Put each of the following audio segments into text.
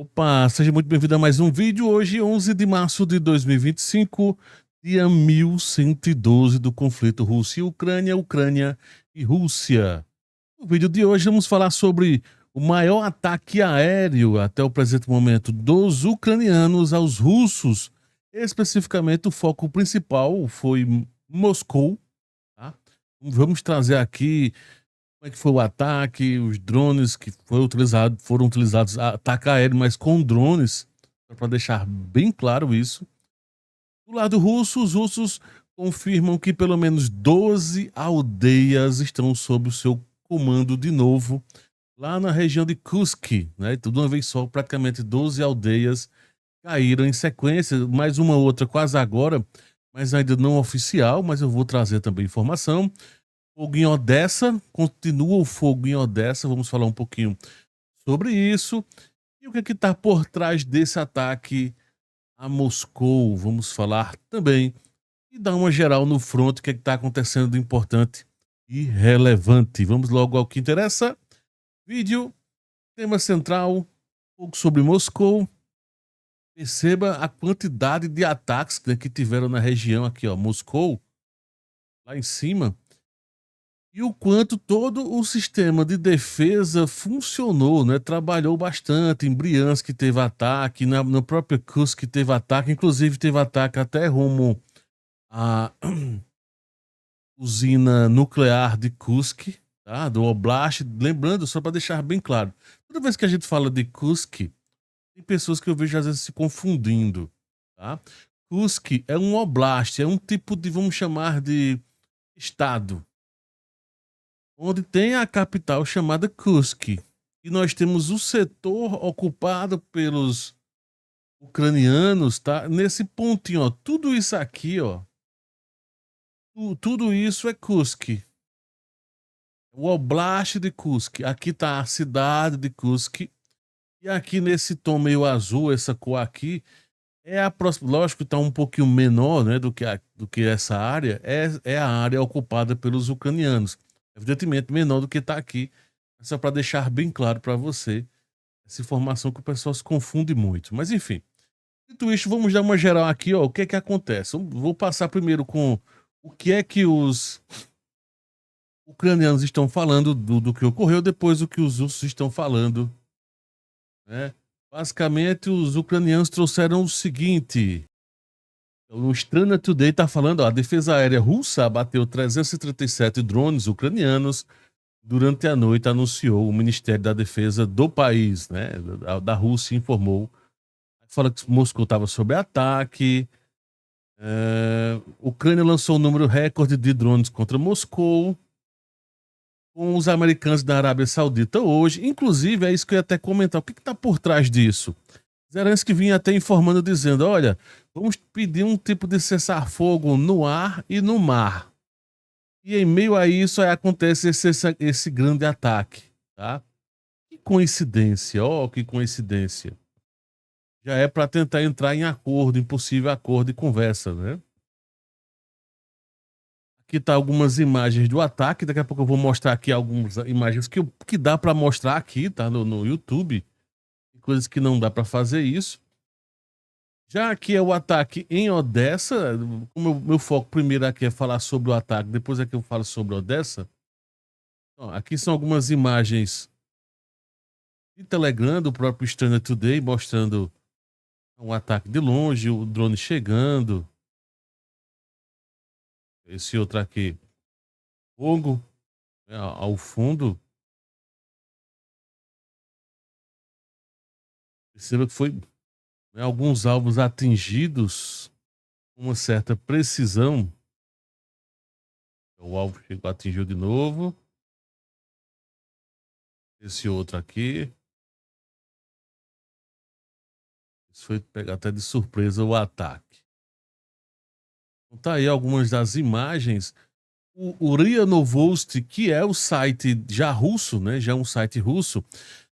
Opa, seja muito bem-vindo a mais um vídeo. Hoje, 11 de março de 2025, dia 1112 do conflito Rússia e Ucrânia, Ucrânia e Rússia. No vídeo de hoje, vamos falar sobre o maior ataque aéreo até o presente momento dos ucranianos aos russos. Especificamente, o foco principal foi Moscou, tá? Vamos trazer aqui como é que foi o ataque, os drones que foram utilizados, ataque aéreo, mas com drones, para deixar bem claro isso. Do lado russo, os russos confirmam que pelo menos 12 aldeias estão sob o seu comando de novo, lá na região de Kursk, né? Tudo de uma vez só, praticamente 12 aldeias caíram em sequência, mais uma outra quase agora, mas ainda não oficial, mas eu vou trazer também informação. Fogo em Odessa, continua o fogo em Odessa, vamos falar um pouquinho sobre isso. E o que é que está por trás desse ataque a Moscou, vamos falar também. E dar uma geral no front, o que é que está acontecendo de importante e relevante. Vamos logo ao que interessa. Vídeo, tema central, um pouco sobre Moscou. Perceba a quantidade de ataques, né, que tiveram na região aqui, ó, Moscou, lá em cima. E o quanto todo o sistema de defesa funcionou, né? Trabalhou bastante. Em Briansk teve ataque, no próprio Kursk teve ataque, inclusive teve ataque até rumo à usina nuclear de Kursk, tá? Do Oblast. Lembrando, só para deixar bem claro, toda vez que a gente fala de Kursk, tem pessoas que eu vejo às vezes se confundindo, tá? Kursk é um Oblast, é um tipo de, vamos chamar de estado, onde tem a capital chamada Kursk. E nós temos o setor ocupado pelos ucranianos, tá? Nesse pontinho, ó, tudo isso aqui, ó, tudo isso é Kursk. O Oblast de Kursk. Aqui tá a cidade de Kursk. E aqui nesse tom meio azul, essa cor aqui, é a próxima. Lógico que tá um pouquinho menor, né, do que essa área. É a área ocupada pelos ucranianos. Evidentemente menor do que tá aqui. Só para deixar bem claro para você essa informação que o pessoal se confunde muito. Mas enfim, dito isso, vamos dar uma geral aqui, ó, o que é que acontece. Vou passar primeiro com o que é que os ucranianos estão falando do que ocorreu, depois o que os russos estão falando, né? Basicamente, os ucranianos trouxeram o seguinte: o Strana Today está falando, ó, a defesa aérea russa abateu 337 drones ucranianos durante a noite, anunciou o Ministério da Defesa do país, né? Da Rússia informou. Fala que Moscou estava sob ataque. Ucrânia lançou um número recorde de drones contra Moscou, com os americanos da Arábia Saudita hoje. Inclusive, é isso que eu ia até comentar. O que está por trás disso? Zelensky vinha até informando, dizendo: olha, vamos pedir um tipo de cessar-fogo no ar e no mar. E em meio a isso, aí acontece esse grande ataque, tá? Que coincidência, ó, que coincidência. Já é para tentar entrar em acordo, em possível acordo e conversa, né? Aqui tá algumas imagens do ataque. Daqui a pouco eu vou mostrar aqui algumas imagens que dá para mostrar aqui, tá? No YouTube. Coisas que não dá para fazer isso. Já aqui é o ataque em Odessa. O meu foco primeiro aqui é falar sobre o ataque, depois é que eu falo sobre Odessa. Então, aqui são algumas imagens de Telegram do próprio Strana Today mostrando um ataque de longe, o drone chegando. Esse outro aqui, fogo, né, ao fundo. Perceba que foi, né, alguns alvos atingidos com uma certa precisão. O alvo chegou, atingiu de novo. Esse outro aqui. Isso foi pegar até de surpresa o ataque. Então tá aí algumas das imagens. O RIA Novosti, que é o site já russo, né? Já é um site russo.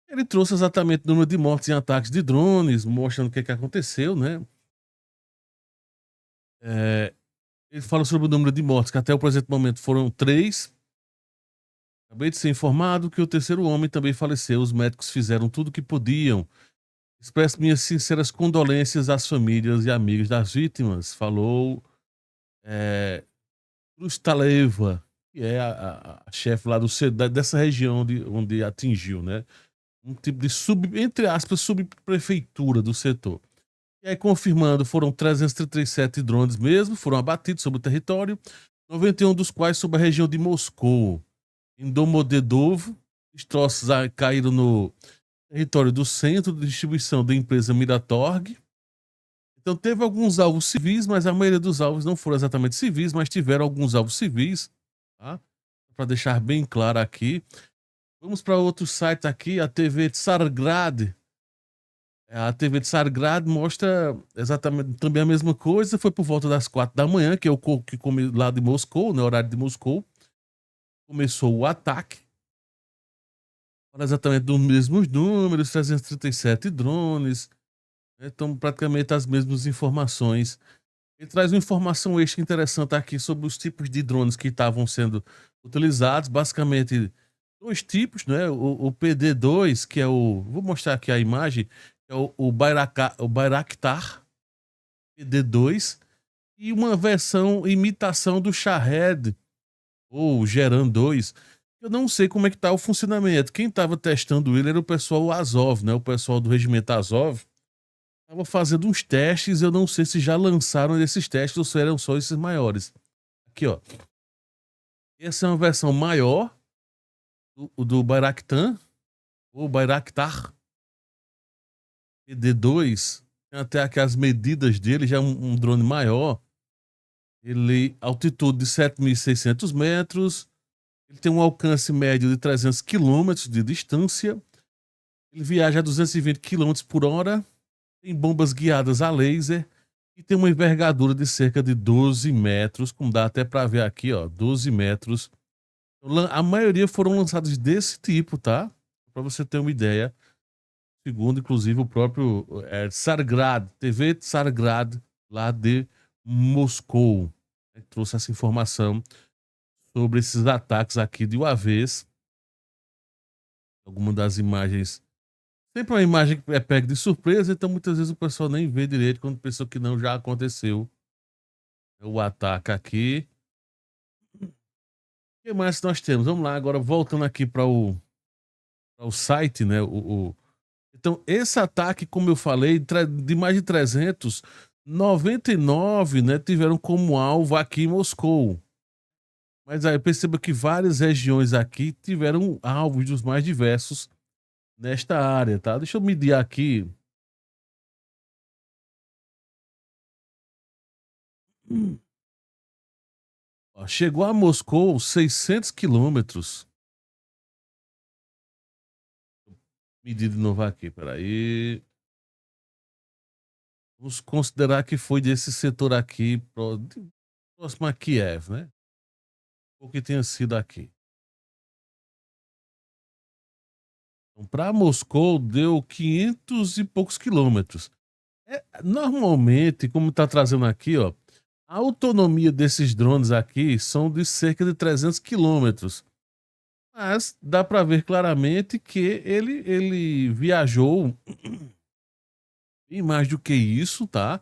Ele trouxe exatamente o número de mortes em ataques de drones, mostrando o que, é que aconteceu, né? Ele fala sobre o número de mortes, que até o presente momento foram 3. Acabei de ser informado que o terceiro homem também faleceu. Os médicos fizeram tudo o que podiam. Expresso minhas sinceras condolências às famílias e amigos das vítimas, falou Krustaleva, que é a chefe lá dessa região onde atingiu, né? Um tipo de entre aspas, subprefeitura do setor. E aí, confirmando, foram 337 drones mesmo, foram abatidos sobre o território, 91 dos quais sobre a região de Moscou. Em Domodedovo, destroços caíram no território do centro de distribuição da empresa Miratorg. Então teve alguns alvos civis, mas a maioria dos alvos não foram exatamente civis, mas tiveram alguns alvos civis, tá? Para deixar bem claro aqui. Vamos para outro site aqui, a TV Tsargrad. A TV Tsargrad mostra exatamente também a mesma coisa. Foi por volta das 4 da manhã, que é o que lá de Moscou, no horário de Moscou, começou o ataque. Fala exatamente dos mesmos números, 337 drones, né? Então praticamente as mesmas informações. Ele traz uma informação extra interessante aqui sobre os tipos de drones que estavam sendo utilizados. Basicamente, dois tipos, né? O PD-2, que é o. Vou mostrar aqui a imagem, é o Bayraktar PD-2, e uma versão imitação do Shahed, ou Geran 2. Eu não sei como é que tá o funcionamento. Quem estava testando ele era o pessoal Azov, né? O pessoal do regimento Azov. Tava fazendo uns testes, eu não sei se já lançaram esses testes ou se eram só esses maiores. Aqui, ó. Essa é uma versão maior do Bayraktar, ou Bayraktar PD-2. Tem até aqui as medidas dele, já é um drone maior. Ele, altitude de 7.600 metros. Ele tem um alcance médio de 300 quilômetros de distância. Ele viaja a 220 quilômetros por hora. Tem bombas guiadas a laser e tem uma envergadura de cerca de 12 metros, como dá até para ver aqui, ó, 12 metros. A maioria foram lançados desse tipo, tá? Para você ter uma ideia. Segundo, inclusive, o próprio Tsargrad, TV Tsargrad, lá de Moscou, né, trouxe essa informação sobre esses ataques aqui de uma vez. Alguma das imagens. Sempre uma imagem que é pega de surpresa, então muitas vezes o pessoal nem vê direito quando pensou que não já aconteceu o ataque aqui. O que mais nós temos? Vamos lá, agora voltando aqui para o site, né? Então, esse ataque, como eu falei, de mais de 300, 99, né, tiveram como alvo aqui em Moscou. Mas aí perceba que várias regiões aqui tiveram alvos dos mais diversos nesta área, tá? Deixa eu medir aqui. Ó, chegou a Moscou 600 quilômetros. Medir de novo aqui, peraí. Vamos considerar que foi desse setor aqui, próximo a Kiev, né? O que tenha sido aqui. Então, para Moscou deu 500 e poucos quilômetros. Normalmente, como está trazendo aqui, ó, a autonomia desses drones aqui são de cerca de 300 quilômetros. Mas dá para ver claramente que ele viajou bem mais do que isso, tá?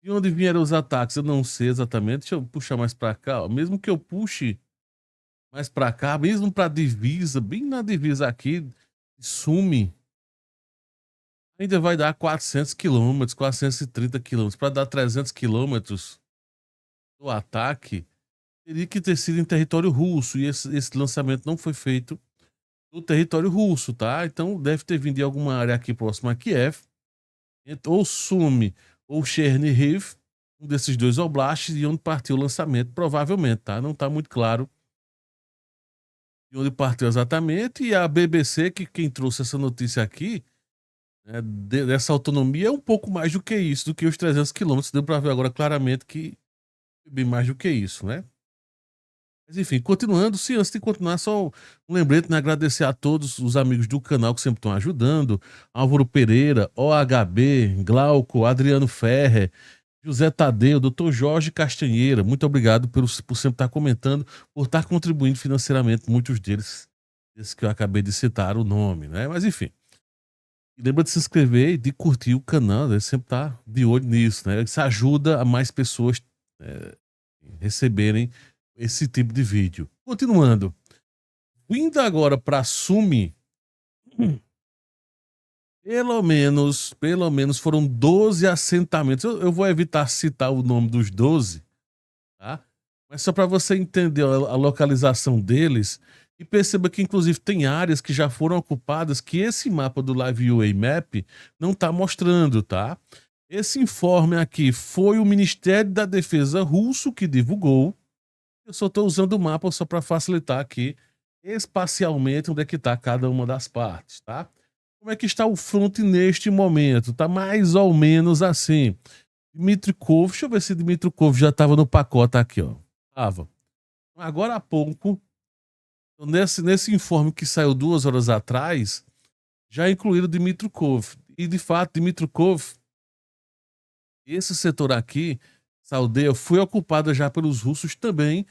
De onde vieram os ataques, eu não sei exatamente. Deixa eu puxar mais para cá, ó. Mesmo que eu puxe mais para cá, mesmo para divisa, bem na divisa aqui, Sume, ainda vai dar 400 quilômetros, 430 quilômetros. Para dar 300 quilômetros do ataque, teria que ter sido em território russo. E esse lançamento não foi feito no território russo, tá? Então deve ter vindo de alguma área aqui próxima a Kiev, ou Sumy ou Chernihiv, um desses dois oblastes, de onde partiu o lançamento, provavelmente, tá? Não tá muito claro de onde partiu exatamente. E a BBC, que quem trouxe essa notícia aqui, né, dessa autonomia, é um pouco mais do que isso, do que os 300 quilômetros. Deu para ver agora claramente que é bem mais do que isso, né? Mas enfim, continuando, sim, antes de continuar, só um lembrete, né? Agradecer a todos os amigos do canal que sempre estão ajudando. Álvaro Pereira, OHB, Glauco, Adriano Ferrer, José Tadeu, Dr. Jorge Castanheira. Muito obrigado por sempre estar comentando, por estar contribuindo financeiramente, muitos deles, esses que eu acabei de citar o nome, né? Mas enfim. E lembra de se inscrever e de curtir o canal, né, sempre tá de olho nisso, né, isso ajuda a mais pessoas, eh, receberem esse tipo de vídeo. Continuando, indo agora pra Sumi, pelo menos foram 12 assentamentos, eu vou evitar citar o nome dos 12, tá, mas só para você entender a localização deles, e perceba que inclusive tem áreas que já foram ocupadas que esse mapa do Live UA Map não tá mostrando, tá. Esse informe aqui foi o Ministério da Defesa russo que divulgou, eu só estou usando o mapa só para facilitar aqui espacialmente onde é que está cada uma das partes, tá. Como é que está o fronte neste momento? Tá mais ou menos assim. Dmitrikov, deixa eu ver se Dmitrikov já estava no pacote aqui, ó. Tava. Agora há pouco, nesse informe que saiu 2 horas atrás, já incluíram Dmitrikov. E de fato, Dmitrikov, esse setor aqui, essa aldeia, foi ocupada já pelos russos também.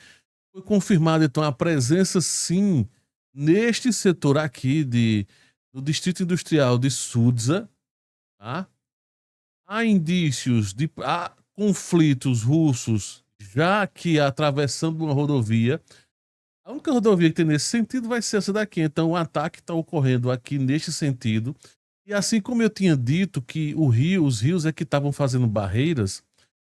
Foi confirmada então a presença, sim, neste setor aqui do Distrito Industrial de Sudza, tá? Há indícios de conflitos russos já que atravessando uma rodovia. A única rodovia que tem nesse sentido vai ser essa daqui. Então o ataque está ocorrendo aqui neste sentido. E assim como eu tinha dito que os rios é que estavam fazendo barreiras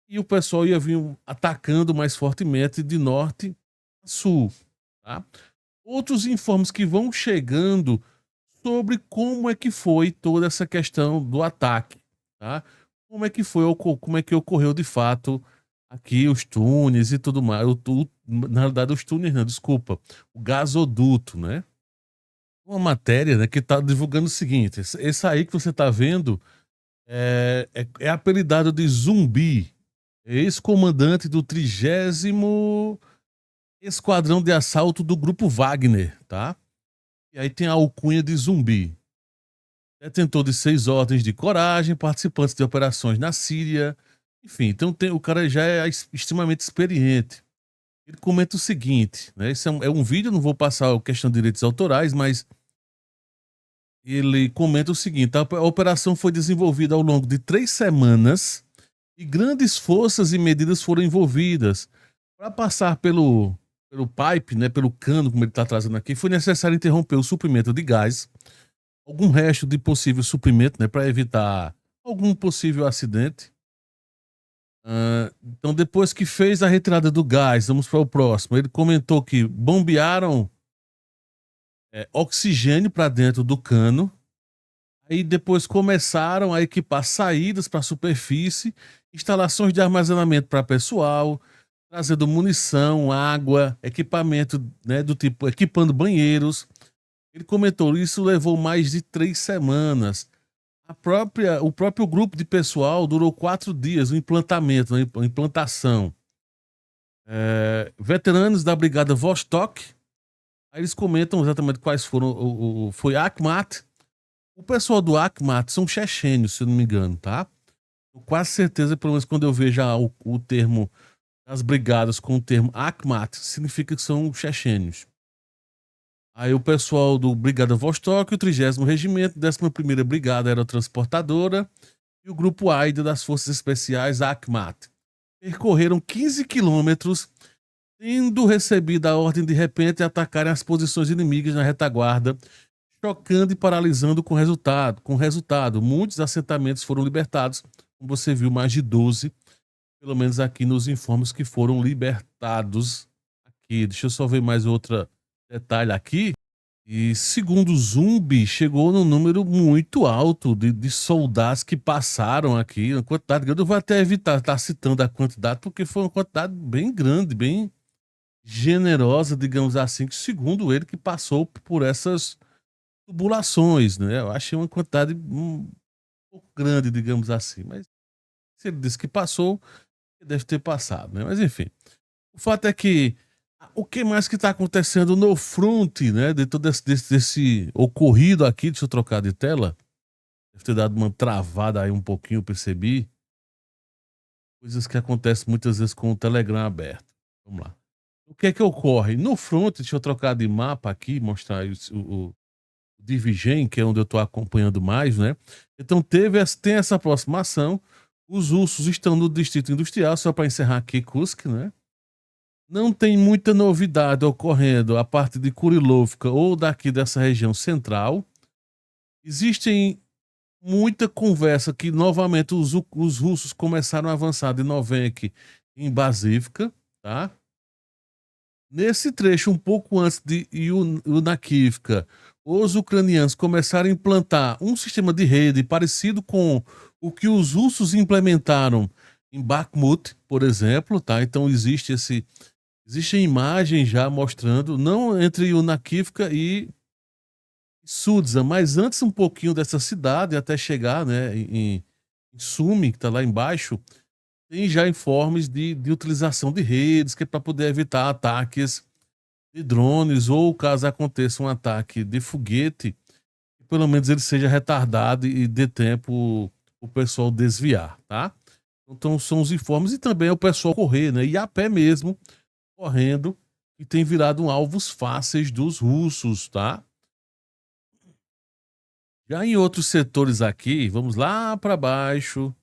e o pessoal ia vir atacando mais fortemente de norte a sul, tá? Outros informes que vão chegando sobre como é que foi toda essa questão do ataque, tá? Como é que ocorreu de fato aqui os túneis e tudo mais. Na realidade, os túneis não, desculpa, o gasoduto, né? Uma matéria, né, que está divulgando o seguinte: esse aí que você está vendo é apelidado de Zumbi, ex-comandante do 30º Esquadrão de Assalto do Grupo Wagner, tá? E aí tem a alcunha de Zumbi. Detentor de 6 ordens de coragem, participantes de operações na Síria. Enfim, então o cara já é extremamente experiente. Ele comenta o seguinte, né? Isso é um vídeo, não vou passar a questão de direitos autorais, mas ele comenta o seguinte: a operação foi desenvolvida ao longo de 3 semanas e grandes forças e medidas foram envolvidas. Para passar pelo pipe, né, pelo cano, como ele está trazendo aqui, foi necessário interromper o suprimento de gás, algum resto de possível suprimento, né, para evitar algum possível acidente. Então, depois que fez a retirada do gás, vamos para o próximo. Ele comentou que bombearam oxigênio para dentro do cano. Aí depois começaram a equipar saídas para a superfície, instalações de armazenamento para pessoal, trazendo munição, água, equipamento, né, do tipo equipando banheiros. Ele comentou, isso levou mais de 3 semanas. O próprio grupo de pessoal durou 4 dias, o implantamento, né, a implantação. Veteranos da Brigada Vostok, aí eles comentam exatamente quais foram, foi Akhmat. O pessoal do Akhmat são chechênios, se eu não me engano, tá? Com quase certeza, pelo menos quando eu vejo o termo, as brigadas com o termo Akhmat, significa que são chechênios. Aí o pessoal do Brigada Vostok, o 30º Regimento, 11ª Brigada Aerotransportadora e o Grupo AIDA das Forças Especiais Akhmat percorreram 15 quilômetros, tendo recebido a ordem de repente atacarem as posições inimigas na retaguarda, chocando e paralisando com resultado. Muitos assentamentos foram libertados, como você viu, mais de 12, pelo menos aqui nos informes que foram libertados aqui. Deixa eu só ver mais outro detalhe aqui. E segundo o Zumbi, chegou num número muito alto de soldados que passaram aqui, uma quantidade grande. Eu vou até evitar estar citando a quantidade, porque foi uma quantidade bem grande, bem generosa, digamos assim, que segundo ele que passou por essas tubulações, né? Eu achei uma quantidade um pouco grande, digamos assim, mas se ele disse que passou, deve ter passado, né? Mas enfim, o fato é que o que mais que está acontecendo no front, né, de todo desse ocorrido aqui, deixa eu trocar de tela, deve ter dado uma travada aí um pouquinho, eu percebi, coisas que acontecem muitas vezes com o Telegram aberto. Vamos lá. O que é que ocorre? No front, deixa eu trocar de mapa aqui, mostrar aí o de Vigem, que é onde eu estou acompanhando mais, né? Então tem essa aproximação. Os russos estão no distrito industrial, só para encerrar aqui, Kursk, né? Não tem muita novidade ocorrendo a parte de Kurilovka ou daqui dessa região central. Existem muita conversa que novamente os russos começaram a avançar de Novenk em Basivka, tá? Nesse trecho, um pouco antes de Yunakivka, os ucranianos começaram a implantar um sistema de rede parecido com o que os russos implementaram em Bakhmut, por exemplo, tá? Então existem imagens já mostrando, não entre Yunakivka e Sudza, mas antes um pouquinho dessa cidade, até chegar, né, em Sumi, que está lá embaixo, tem já informes de utilização de redes, que é para poder evitar ataques de drones, ou caso aconteça um ataque de foguete, pelo menos ele seja retardado e dê tempo o pessoal desviar, tá? Então são os informes e também é o pessoal correr, né? E a pé mesmo, correndo, e tem virado alvos fáceis dos russos, tá? Já em outros setores aqui, vamos lá para baixo,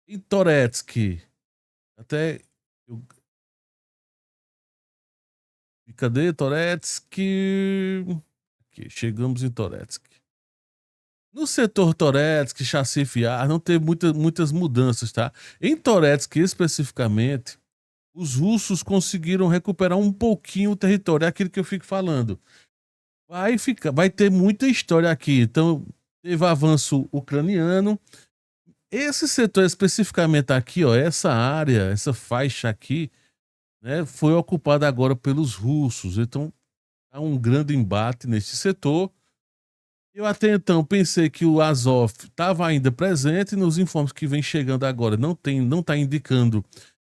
em Toretsky, até eu cadê Toretsky? Aqui, chegamos em Toretsky. No setor Toretsky, Chassi Fiar, não teve muitas mudanças, tá? Em Toretsky, especificamente, os russos conseguiram recuperar um pouquinho o território. É aquilo que eu fico falando. Vai ter muita história aqui. Então, teve avanço ucraniano. Esse setor especificamente aqui, ó, essa área, essa faixa aqui, né, foi ocupada agora pelos russos. Então, há um grande embate nesse setor. Eu até então pensei que o Azov estava ainda presente, nos informes que vem chegando agora não está indicando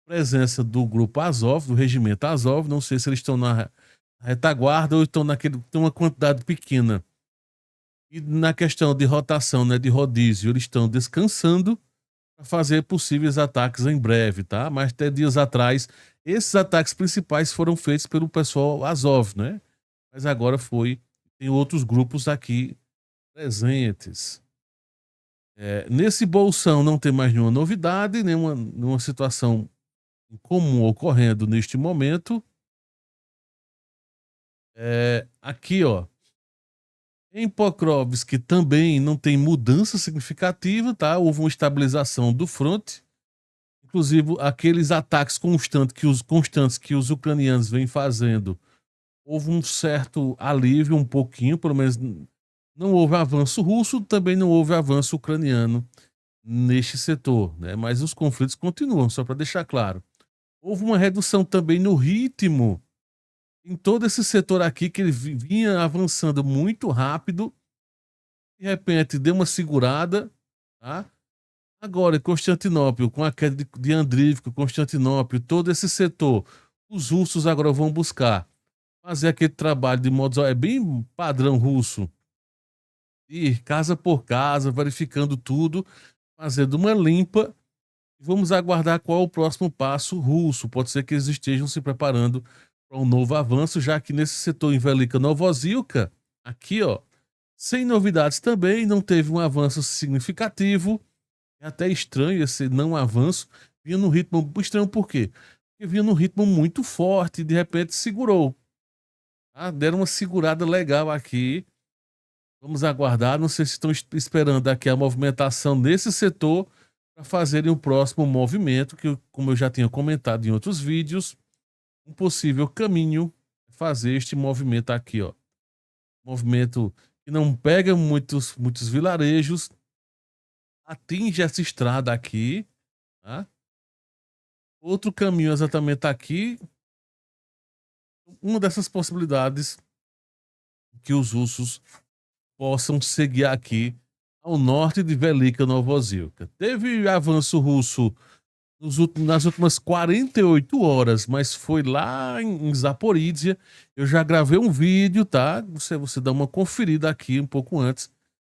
presença do grupo Azov, do regimento Azov, não sei se eles estão na retaguarda ou estão tem uma quantidade pequena. E na questão de rotação, né, de rodízio, eles estão descansando para fazer possíveis ataques em breve, tá? Mas até dias atrás, esses ataques principais foram feitos pelo pessoal Azov, né? Mas agora tem outros grupos aqui presentes. Nesse bolsão não tem mais nenhuma novidade, nenhuma situação comum ocorrendo neste momento. Aqui, ó, em Pokrovsk também não tem mudança significativa, tá? Houve uma estabilização do fronte. Inclusive, aqueles ataques constantes que os ucranianos vêm fazendo, houve um certo alívio, um pouquinho, pelo menos não houve avanço russo, também não houve avanço ucraniano neste setor, né? Mas os conflitos continuam, só para deixar claro. Houve uma redução também no ritmo em todo esse setor aqui, que ele vinha avançando muito rápido, de repente deu uma segurada, tá? Agora, em Constantinopla, com a queda de Andrívico, Constantinopla, todo esse setor, os russos agora vão buscar fazer aquele trabalho de modo, é bem padrão russo, ir casa por casa, verificando tudo, fazendo uma limpa. Vamos aguardar qual é o próximo passo russo. Pode ser que eles estejam se preparando para um novo avanço, já que nesse setor em Velika Novozilka, aqui, ó, sem novidades também, não teve um avanço significativo. É até estranho esse não avanço. Vinha num ritmo estranho, por quê? Porque vinha num ritmo muito forte e de repente segurou. Tá? Deram uma segurada legal aqui. Vamos aguardar. Não sei se estão esperando aqui a movimentação nesse setor para fazerem o próximo movimento, que, como eu já tinha comentado em outros vídeos, um possível caminho é fazer este movimento aqui, ó. Movimento que não pega muitos vilarejos, atinge essa estrada aqui, tá? Outro caminho exatamente aqui, uma dessas possibilidades que os russos possam seguir aqui ao norte de Velika Novozilka. Teve avanço russo nas últimas 48 horas, mas foi lá em Zaporizhia. Eu já gravei um vídeo, tá? Você dá uma conferida aqui um pouco antes,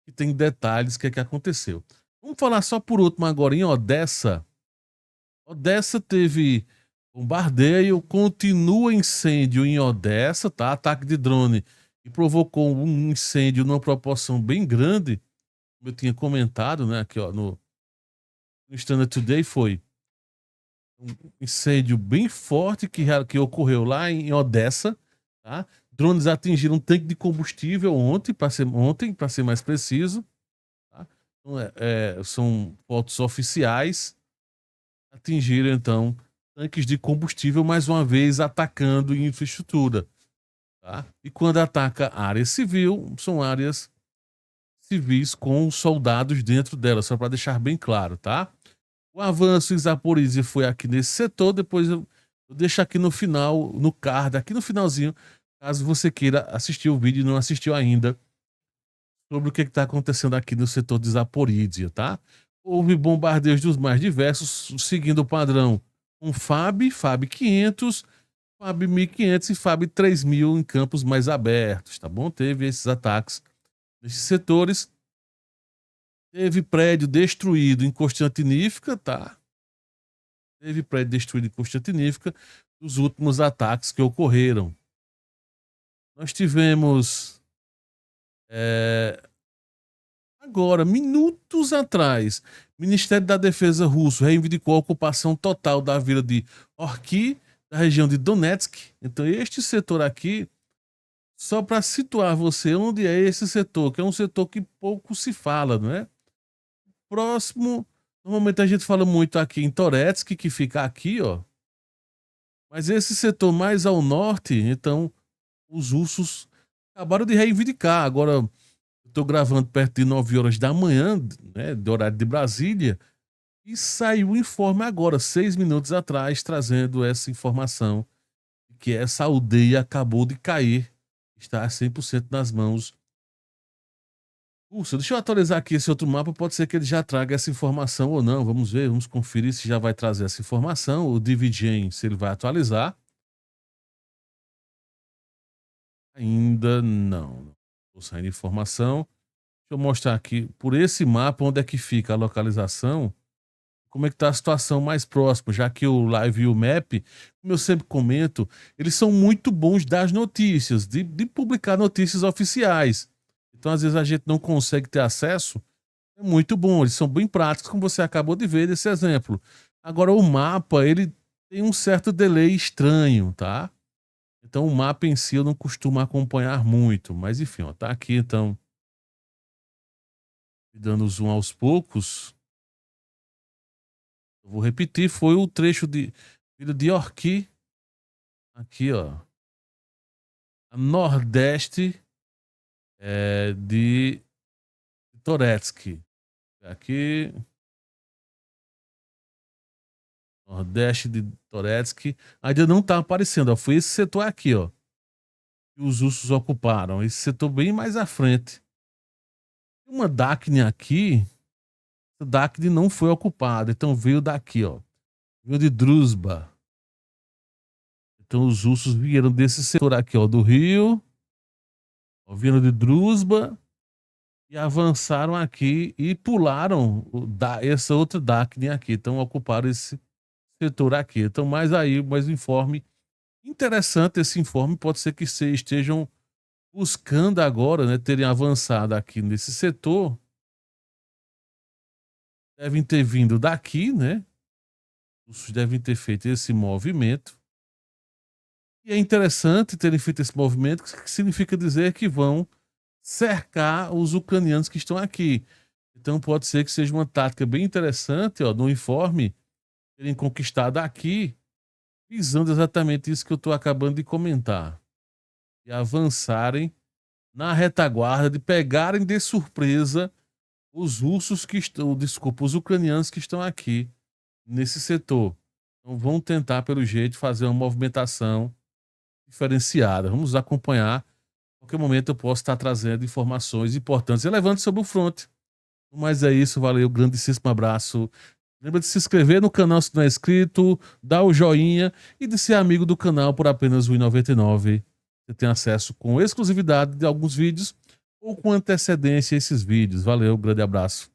que tem detalhes do que aconteceu. Vamos falar só por último agora em Odessa. Odessa teve bombardeio, continua incêndio em Odessa, tá? Ataque de drone e provocou um incêndio numa proporção bem grande, como eu tinha comentado, né, aqui, ó, no Standard Today, foi um incêndio bem forte que ocorreu lá em Odessa, tá? Drones atingiram um tanque de combustível ontem, para ser mais preciso, tá? Então, são fotos oficiais. Atingiram, então, tanques de combustível, mais uma vez atacando infraestrutura, tá? E quando ataca área civil, são áreas civis com soldados dentro delas, só para deixar bem claro, tá? O avanço em Zaporizhia foi aqui nesse setor, depois eu deixo aqui no final, no card, aqui no finalzinho, caso você queira assistir o vídeo e não assistiu ainda, sobre o que está acontecendo aqui no setor de Zaporizhia, tá? Houve bombardeios dos mais diversos, seguindo o padrão um FAB 500, FAB 1500 e FAB 3000 em campos mais abertos, tá bom? Teve esses ataques nesses setores. Teve prédio destruído em Constantinífica, tá? Teve prédio destruído em Constantinífica dos últimos ataques que ocorreram. Nós tivemos agora, minutos atrás, o Ministério da Defesa russo reivindicou a ocupação total da vila de Orki, da região de Donetsk. Então, este setor aqui, só para situar você, onde é esse setor, que é um setor que pouco se fala, não é? Próximo, normalmente a gente fala muito aqui em Toretsk, que fica aqui, ó. Mas esse setor mais ao norte, então, os russos acabaram de reivindicar. Agora, estou gravando perto de 9 horas da manhã, né, de horário de Brasília, e saiu o informe agora, 6 minutos atrás, trazendo essa informação de que essa aldeia acabou de cair, está a 100% nas mãos. Deixa eu atualizar aqui esse outro mapa, pode ser que ele já traga essa informação ou não, vamos ver, vamos conferir se já vai trazer essa informação, o DVGen, se ele vai atualizar. Ainda não, estou saindo informação. Deixa eu mostrar aqui, por esse mapa, onde é que fica a localização, como é que está a situação mais próxima, já que o Live e o Map, como eu sempre comento, eles são muito bons das notícias, de publicar notícias oficiais. Então, às vezes, a gente não consegue ter acesso, é muito bom, eles são bem práticos, como você acabou de ver nesse exemplo. Agora, o mapa, ele tem um certo delay estranho, tá? Então, o mapa em si eu não costumo acompanhar muito, mas enfim, ó, tá aqui, então, dando zoom aos poucos. Eu vou repetir, foi o trecho de Orki, aqui, ó, a nordeste de Toretsk. Aqui, nordeste de Toretsk. Ainda não tá aparecendo, ó, foi esse setor aqui, ó, que os russos ocuparam. Esse setor bem mais à frente. Tem uma Dakni aqui, essa Dakni não foi ocupada, então veio daqui, ó. Veio de Druzhba. Então os russos vieram desse setor aqui, ó, do rio, ó, vieram de Druzhba e avançaram aqui e pularam essa outra Dakni aqui. Então ocuparam esse setor aqui. Então mais um informe interessante. Esse informe pode ser que estejam buscando agora, né, terem avançado aqui nesse setor. Devem ter vindo daqui, né? Os devem ter feito esse movimento. E é interessante terem feito esse movimento, que significa dizer que vão cercar os ucranianos que estão aqui. Então pode ser que seja uma tática bem interessante, ó, no informe, terem conquistado aqui, visando exatamente isso que eu estou acabando de comentar. E avançarem na retaguarda, de pegarem de surpresa os russos que estão, desculpa, os ucranianos que estão aqui nesse setor. Então vão tentar, pelo jeito, fazer uma movimentação diferenciada. Vamos acompanhar. A qualquer momento eu posso estar trazendo informações importantes, relevantes sobre o front. Mas é isso, valeu, grandíssimo abraço. Lembra de se inscrever no canal se não é inscrito, dar o joinha e de ser amigo do canal por apenas R$ 1,99. Você tem acesso com exclusividade de alguns vídeos ou com antecedência a esses vídeos. Valeu, grande abraço.